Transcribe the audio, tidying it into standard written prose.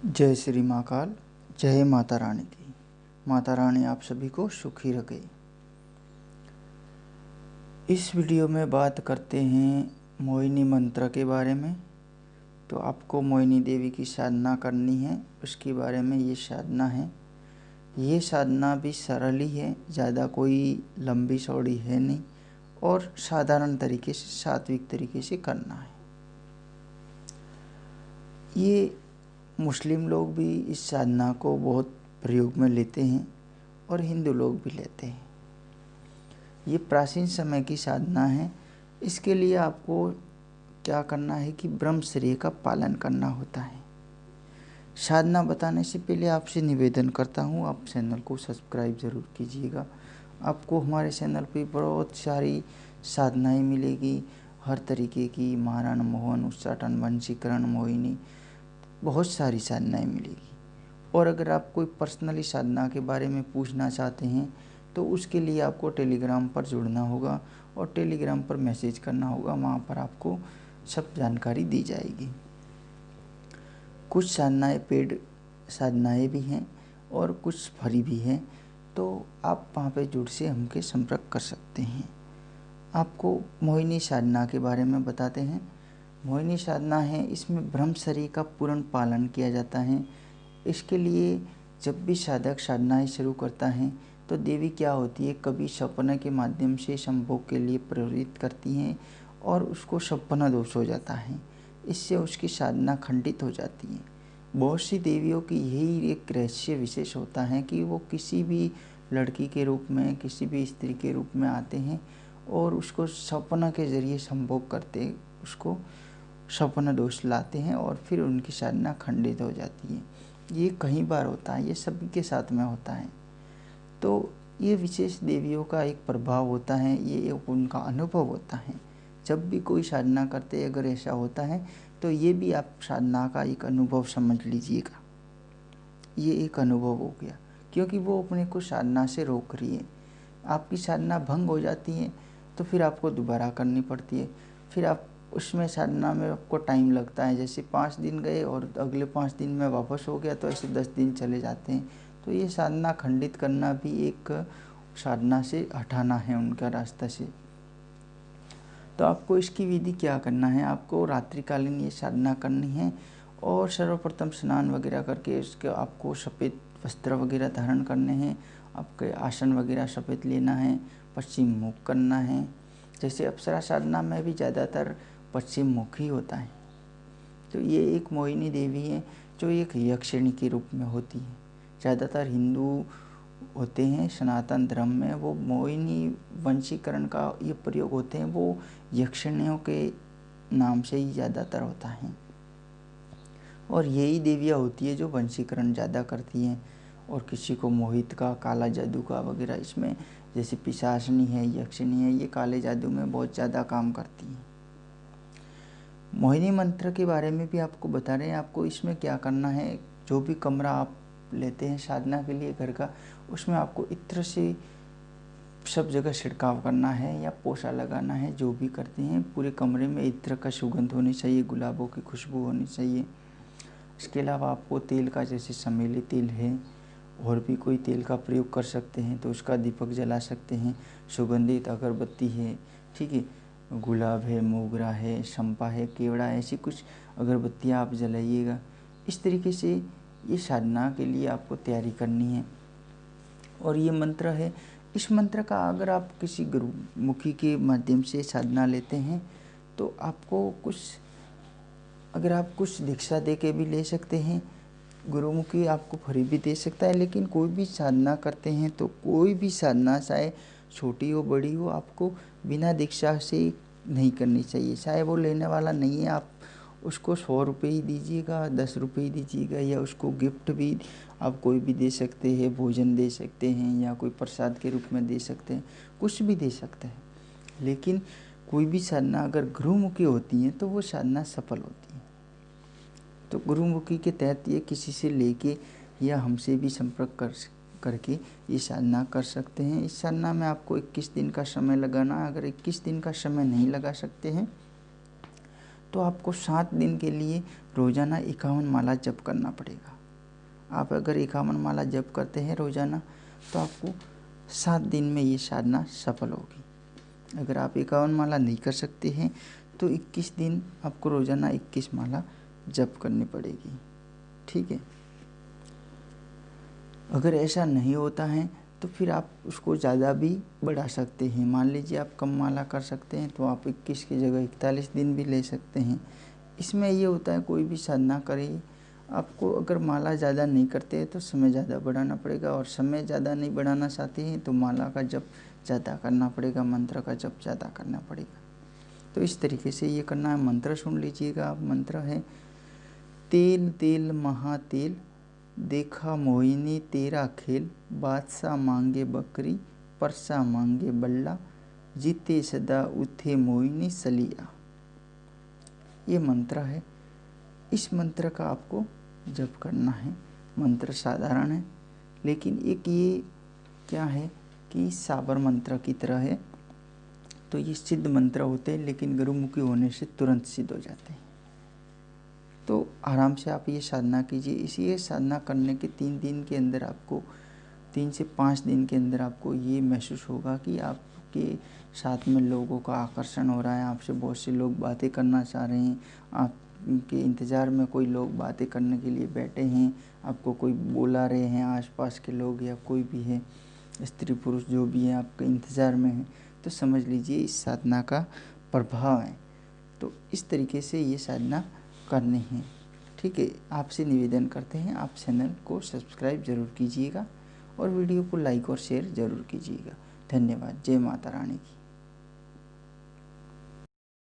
जय श्री महाकाल। जय माता रानी की। माता रानी आप सभी को सुखी रखे। इस वीडियो में बात करते हैं मोहिनी मंत्र के बारे में। तो आपको मोहिनी देवी की साधना करनी है, उसके बारे में ये साधना है। ये साधना भी सरल ही है, ज़्यादा कोई लंबी चौड़ी है नहीं, और साधारण तरीके से सात्विक तरीके से करना है। ये मुस्लिम लोग भी इस साधना को बहुत प्रयोग में लेते हैं और हिंदू लोग भी लेते हैं। ये प्राचीन समय की साधना है। इसके लिए आपको क्या करना है कि ब्रह्मचर्य का पालन करना होता है। साधना बताने से पहले आपसे निवेदन करता हूँ, आप चैनल को सब्सक्राइब ज़रूर कीजिएगा। आपको हमारे चैनल पे बहुत सारी साधनाएं मिलेगी, हर तरीके की, महाराणा मोहन, उच्चाटन, वंशीकरण, मोहिनी, बहुत सारी साधनाएं मिलेगी। और अगर आप कोई पर्सनली साधना के बारे में पूछना चाहते हैं तो उसके लिए आपको टेलीग्राम पर जुड़ना होगा और टेलीग्राम पर मैसेज करना होगा, वहाँ पर आपको सब जानकारी दी जाएगी। कुछ साधनाएं पेड साधनाएं भी हैं और कुछ फ्री भी हैं, तो आप वहाँ पे जुड़ से हमके संपर्क कर सकते हैं। आपको मोहिनी साधना के बारे में बताते हैं। मोहिनी साधना है, इसमें ब्रह्मचर्य का पूर्ण पालन किया जाता है। इसके लिए जब भी साधक साधनाएं शुरू करता है तो देवी क्या होती है, कभी सपने के माध्यम से संभोग के लिए प्रेरित करती हैं और उसको सपना दोष हो जाता है। इससे उसकी साधना खंडित हो जाती है। बहुत सी देवियों की यही एक रहस्य विशेष होता है कि वो किसी भी लड़की के रूप में, किसी भी स्त्री के रूप में आते हैं और उसको सपना के जरिए संभोग करते, उसको सपना दोष लाते हैं और फिर उनकी साधना खंडित हो जाती है। ये कई बार होता है, ये सभी के साथ में होता है। तो ये विशेष देवियों का एक प्रभाव होता है, ये एक उनका अनुभव होता है। जब भी कोई साधना करते अगर ऐसा होता है तो ये भी आप साधना का एक अनुभव समझ लीजिएगा। ये एक अनुभव हो गया, क्योंकि वो अपने को साधना से रोक रही है। आपकी साधना भंग हो जाती है तो फिर आपको दोबारा करनी पड़ती है। फिर आप उसमें साधना में आपको टाइम लगता है, जैसे 5 दिन गए और अगले 5 दिन में वापस हो गया तो ऐसे 10 दिन चले जाते हैं। तो ये साधना खंडित करना भी एक साधना से हटाना है उनका रास्ता से। तो आपको इसकी विधि क्या करना है, आपको रात्रिकालीन ये साधना करनी है और सर्वप्रथम स्नान वगैरह करके उसके आपको सफ़ेद वस्त्र वगैरह धारण करने हैं, आपके आसन वगैरह सफ़ेद लेना है, पश्चिम मुख करना है। जैसे अप्सरा साधना में भी ज़्यादातर पश्चिम मुख ही होता है। तो ये एक मोहिनी देवी है जो एक यक्षिणी के रूप में होती है। ज़्यादातर हिंदू होते हैं सनातन धर्म में, वो मोहिनी वंशीकरण का ये प्रयोग होते हैं, वो यक्षिणियों के नाम से ही ज़्यादातर होता है। और यही देवियाँ होती है जो वंशीकरण ज़्यादा करती हैं और किसी को मोहित का, काला जादू का वगैरह, इसमें जैसे पिशाचनी है, यक्षिणी है, ये काले जादू में बहुत ज़्यादा काम करती हैं। मोहिनी मंत्र के बारे में भी आपको बता रहे हैं। आपको इसमें क्या करना है, जो भी कमरा आप लेते हैं साधना के लिए घर का, उसमें आपको इत्र से सब जगह छिड़काव करना है या पोछा लगाना है। जो भी करते हैं पूरे कमरे में इत्र का सुगंध होनी चाहिए, गुलाबों की खुशबू होनी चाहिए। इसके अलावा आपको तेल का, जैसे चमेली तेल है और भी कोई तेल का प्रयोग कर सकते हैं, तो उसका दीपक जला सकते हैं। सुगंधित अगरबत्ती है, ठीक है, गुलाब है, मोगरा है, चंपा है, केवड़ा है, ऐसी कुछ अगरबत्तियाँ आप जलाइएगा। इस तरीके से ये साधना के लिए आपको तैयारी करनी है। और ये मंत्र है, इस मंत्र का अगर आप किसी गुरुमुखी के माध्यम से साधना लेते हैं तो आपको कुछ, अगर आप कुछ दीक्षा दे के भी ले सकते हैं, गुरुमुखी आपको फ्री भी दे सकता है। लेकिन कोई भी साधना करते हैं तो कोई भी साधना चाहे छोटी हो बड़ी हो, आपको बिना दीक्षा से नहीं करनी चाहिए। चाहे वो लेने वाला नहीं है, आप उसको 100 रुपये ही दीजिएगा, 10 रुपये ही दीजिएगा, या उसको गिफ्ट भी आप कोई भी दे सकते हैं, भोजन दे सकते हैं या कोई प्रसाद के रूप में दे सकते हैं, कुछ भी दे सकते हैं। लेकिन कोई भी साधना अगर गुरुमुखी होती है तो वो साधना सफल होती है। तो गुरुमुखी के तहत ये किसी से लेके या हमसे भी संपर्क करके ये साधना कर सकते हैं। इस साधना में आपको 21 दिन का समय लगाना है। अगर 21 दिन का समय नहीं लगा सकते हैं तो आपको 7 दिन के लिए रोज़ाना 51 माला जप करना पड़ेगा। आप अगर 51 माला जप करते हैं रोज़ाना तो आपको 7 दिन में ये साधना सफल होगी। अगर आप 51 माला नहीं कर सकते हैं तो 21 दिन आपको रोज़ाना 21 माला जप करनी पड़ेगी। ठीक है। अगर ऐसा नहीं होता है तो फिर आप उसको ज़्यादा भी बढ़ा सकते हैं। मान लीजिए आप कम माला कर सकते हैं तो आप 21 की जगह 41 दिन भी ले सकते हैं। इसमें ये होता है कोई भी साधना करिए, आपको अगर माला ज़्यादा नहीं करते हैं तो समय ज़्यादा बढ़ाना पड़ेगा, और समय ज़्यादा नहीं बढ़ाना चाहते हैं तो माला का जप ज़्यादा करना पड़ेगा, मंत्र का जप ज़्यादा करना पड़ेगा। तो इस तरीके से ये करना है। मंत्र सुन लीजिएगा आप। मंत्र है तेल तेल महातेल, देखा मोहिनी तेरा खेल, बादशाह मांगे बकरी, परसा मांगे बल्ला, जीते सदा उठे मोहिनी सलिया। ये मंत्र है। इस मंत्र का आपको जप करना है। मंत्र साधारण है, लेकिन एक ये क्या है कि साबर मंत्र की तरह है। तो ये सिद्ध मंत्र होते हैं, लेकिन गुरुमुखी होने से तुरंत सिद्ध हो जाते हैं। तो आराम से आप ये साधना कीजिए। इसी साधना करने के 3 दिन के अंदर आपको 3 से 5 दिन के अंदर आपको ये महसूस होगा कि आपके साथ में लोगों का आकर्षण हो रहा है, आपसे बहुत से लोग बातें करना चाह रहे हैं, आपके इंतज़ार में कोई लोग बातें करने के लिए बैठे हैं, आपको कोई बुला रहे हैं, आसपास के लोग या कोई भी है, स्त्री पुरुष जो भी है आपके इंतज़ार में है, तो समझ लीजिए इस साधना का प्रभाव है। तो इस तरीके से ये साधना करनी है। ठीक है। आपसे निवेदन करते हैं आप चैनल को सब्सक्राइब ज़रूर कीजिएगा और वीडियो को लाइक और शेयर ज़रूर कीजिएगा। धन्यवाद। जय माता रानी की।